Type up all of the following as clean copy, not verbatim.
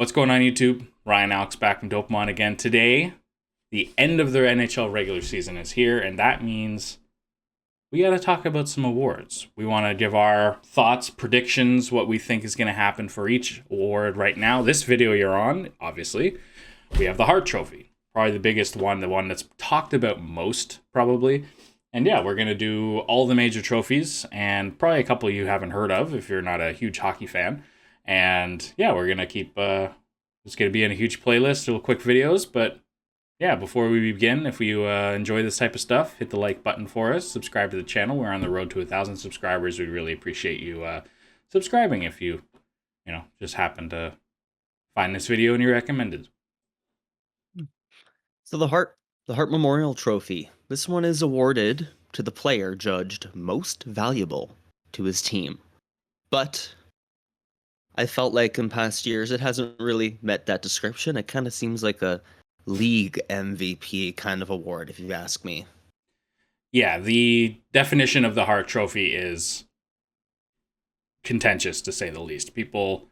What's going on, YouTube? Ryan Alex back from Dopamon again. Today, the end of the NHL regular season is here, and that means we got to talk about some awards. We want to give our thoughts, predictions, what we think is going to happen for each award right now. This video you're on, obviously, we have the Hart Trophy. Probably the biggest one, the one that's talked about most, probably. And yeah, we're going to do all the major trophies, and probably a couple you haven't heard of if you're not a huge hockey fan. And yeah, we're going to keep, it's going to be in a huge playlist, little quick videos. But yeah, before we begin, if you enjoy this type of stuff, hit the like button for us, subscribe to the channel. We're on the road to 1,000 subscribers. We'd really appreciate you subscribing if you just happen to find this video and you recommended. So the Hart Memorial Trophy. This one is awarded to the player judged most valuable to his team. But I felt like in past years it hasn't really met that description. It kind of seems like a league MVP kind of award, if you ask me. Yeah, the definition of the Hart Trophy is contentious, to say the least. People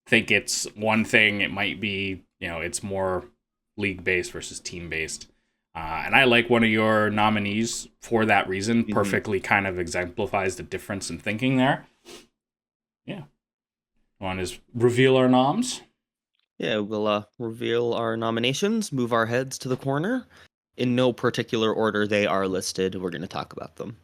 think it's one thing. It might be, it's more league-based versus team-based. And I like one of your nominees for that reason. Mhm. Perfectly kind of exemplifies the difference in thinking there. Yeah. Want to reveal our noms? Yeah, we'll reveal our nominations, move our heads to the corner. In no particular order they are listed. We're going to talk about them.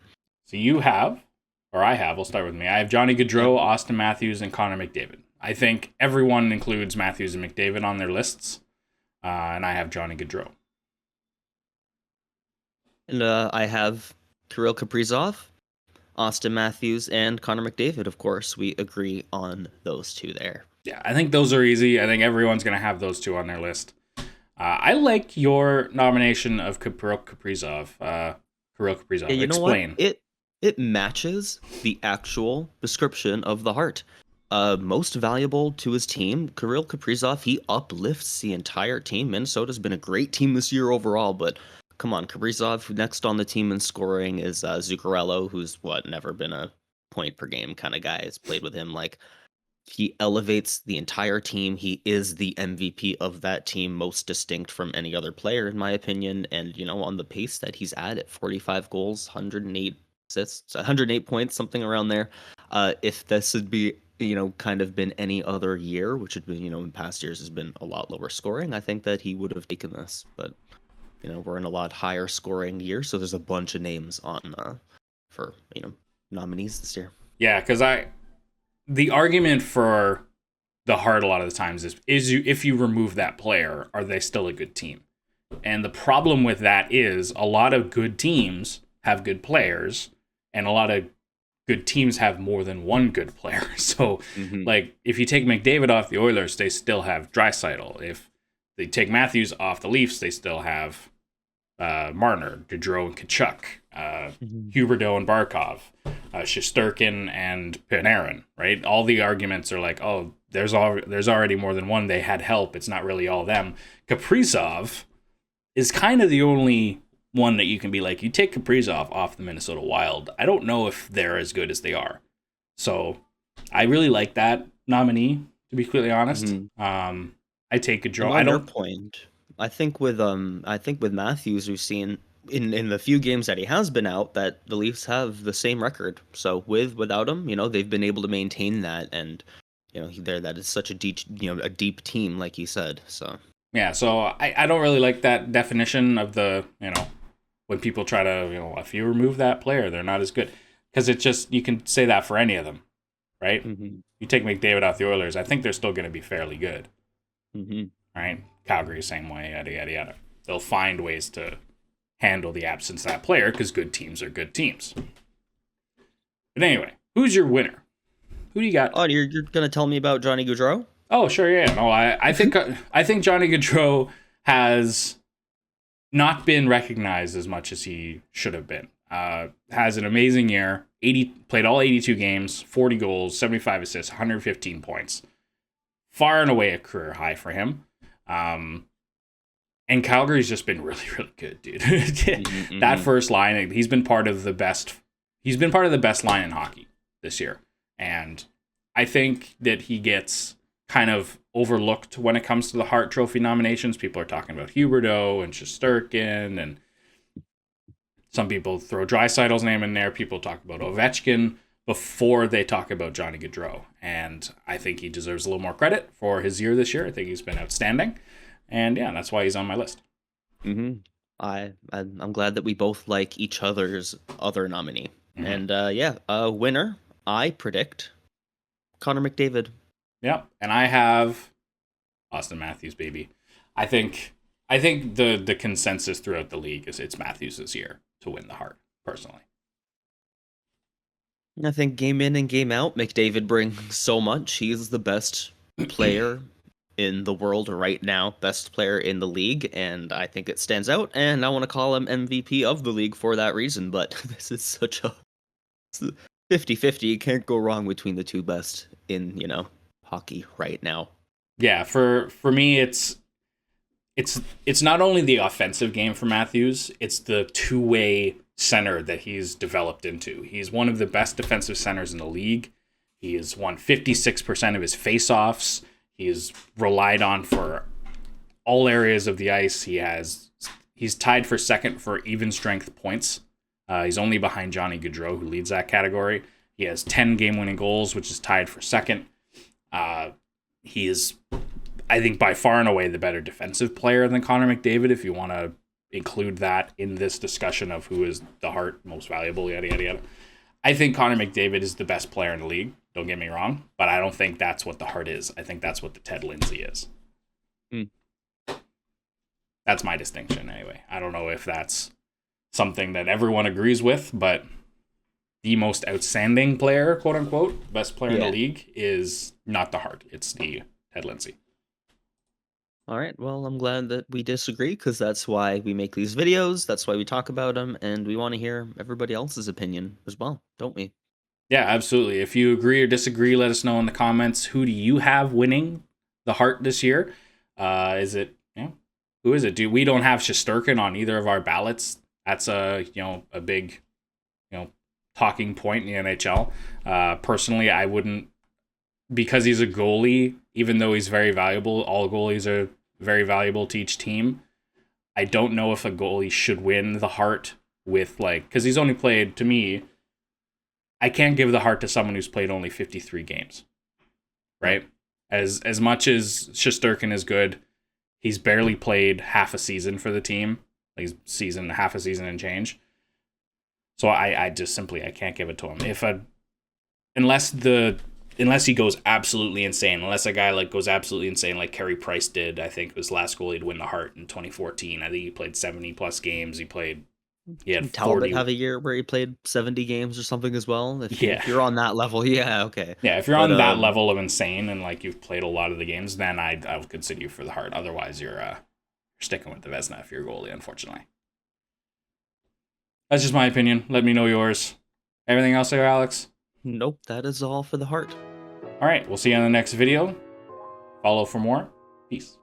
So you have, or I have, we'll start with me. I have Johnny Gaudreau, Austin Matthews, and Connor McDavid. I think everyone includes Matthews and McDavid on their lists. And I have Johnny Gaudreau. And I have Kirill Kaprizov, Austin Matthews, and Connor McDavid, of course. We agree on those two there. Yeah, I think those are easy. I think everyone's going to have those two on their list. I like your nomination of Kirill Kaprizov. Yeah, you Explain. know what? It matches the actual description of the Hart. Most valuable to his team, Kirill Kaprizov, he uplifts the entire team. Minnesota's been a great team this year overall, but come on, Kaprizov, next on the team in scoring is Zuccarello, who's never been a point per game kind of guy. Has played with him. Like, he elevates the entire team. He is the MVP of that team, most distinct from any other player, in my opinion. And, on the pace that he's at 45 goals, 108 assists, 108 points, something around there. If this would be, kind of been any other year, which had been, in past years has been a lot lower scoring, I think that he would have taken this. But, we're in a lot higher scoring year, so there's a bunch of names on for, nominees this year. Yeah, because the argument for the Hart a lot of the times is if you remove that player, are they still a good team? And the problem with that is a lot of good teams have good players, and a lot of good teams have more than one good player. So, like, if you take McDavid off the Oilers, they still have Draisaitl. If they take Matthews off the Leafs, they still have Marner, Gaudreau, and Tkachuk, Huberdeau and Barkov, Shesterkin and Panarin, right? All the arguments are like, oh, there's already more than one. They had help. It's not really all them. Kaprizov is kind of the only one that you can be like, you take Kaprizov off the Minnesota Wild, I don't know if they're as good as they are. So I really like that nominee, to be completely honest. I take Gaudreau. I don't point. I think with Matthews, we've seen in the few games that he has been out that the Leafs have the same record. So without him, they've been able to maintain that, and that is such a deep team, like you said. So yeah, so I don't really like that definition of the when people try to if you remove that player, they're not as good, because it just, you can say that for any of them, right? You take McDavid off the Oilers, I think they're still going to be fairly good. Right? Calgary, same way, yada, yada, yada. They'll find ways to handle the absence of that player because good teams are good teams. But anyway, who's your winner? Who do you got? Oh, you're going to tell me about Johnny Gaudreau? Oh, sure, yeah. No, I think Johnny Gaudreau has not been recognized as much as he should have been. Has an amazing year. Played all 82 games, 40 goals, 75 assists, 115 points. Far and away a career high for him. And Calgary's just been really, really good, dude. That first line, he's been part of the best line in hockey this year. And I think that he gets kind of overlooked when it comes to the Hart Trophy nominations. People are talking about Huberdeau and Shesterkin, and some people throw Draisaitl's name in there. People talk about Ovechkin before they talk about Johnny Gaudreau. And I think he deserves a little more credit for his year this year. I think he's been outstanding. And yeah, that's why he's on my list. Mm-hmm. I'm glad that we both like each other's other nominee. Mm-hmm. And winner, I predict Connor McDavid. Yeah, and I have Austin Matthews, baby. I think the consensus throughout the league is it's Matthews this year to win the Hart, personally. I think game in and game out, McDavid brings so much. He's the best player in the world right now, best player in the league, and I think it stands out, and I want to call him MVP of the league for that reason, but this is such a 50-50. You can't go wrong between the two best in, hockey right now. Yeah, for me, it's not only the offensive game for Matthews, it's the two-way center that he's developed into. He's one of the best defensive centers in the league. He has won 56% of his faceoffs. He is relied on for all areas of the ice. He's tied for second for even strength points. He's only behind Johnny Gaudreau, who leads that category. He has 10 game-winning goals, which is tied for second. He is, I think, by far and away the better defensive player than Connor McDavid, if you want to include that in this discussion of who is the Hart most valuable, yada, yada, yada. I think Connor McDavid is the best player in the league. Don't get me wrong, but I don't think that's what the Hart is. I think that's what the Ted Lindsay is. That's my distinction, anyway. I don't know if that's something that everyone agrees with, but the most outstanding player, quote unquote, best player in the league is not the Hart. It's the Ted Lindsay. All right. Well, I'm glad that we disagree, because that's why we make these videos. That's why we talk about them, and we want to hear everybody else's opinion as well, don't we? Yeah, absolutely. If you agree or disagree, let us know in the comments. Who do you have winning the Hart this year? Is it, who is it? We don't have Shesterkin on either of our ballots. That's a big, talking point in the NHL. Personally, I wouldn't, because he's a goalie, even though he's very valuable, all goalies are very valuable to each team. I don't know if a goalie should win the Hart with, because he's only played, to me, I can't give the Hart to someone who's played only 53 games, right? As much as Shesterkin is good, he's barely played half a season for the team. Half a season and change. So I just simply, I can't give it to him. Unless he goes absolutely insane, unless a guy goes absolutely insane like Carey Price did, I think was last goalie to win the Hart in 2014. I think he played 70 plus games. He had Talbot 40. Have a year where he played 70 games or something as well. If you're on that level, okay. Yeah, if you're on that level of insane and you've played a lot of the games, then I would consider you for the Hart. Otherwise, you're sticking with the Vezina if you're a goalie, unfortunately. That's just my opinion. Let me know yours. Everything else there, Alex? Nope, that is all for the Hart. All right, we'll see you on the next video. Follow for more. Peace.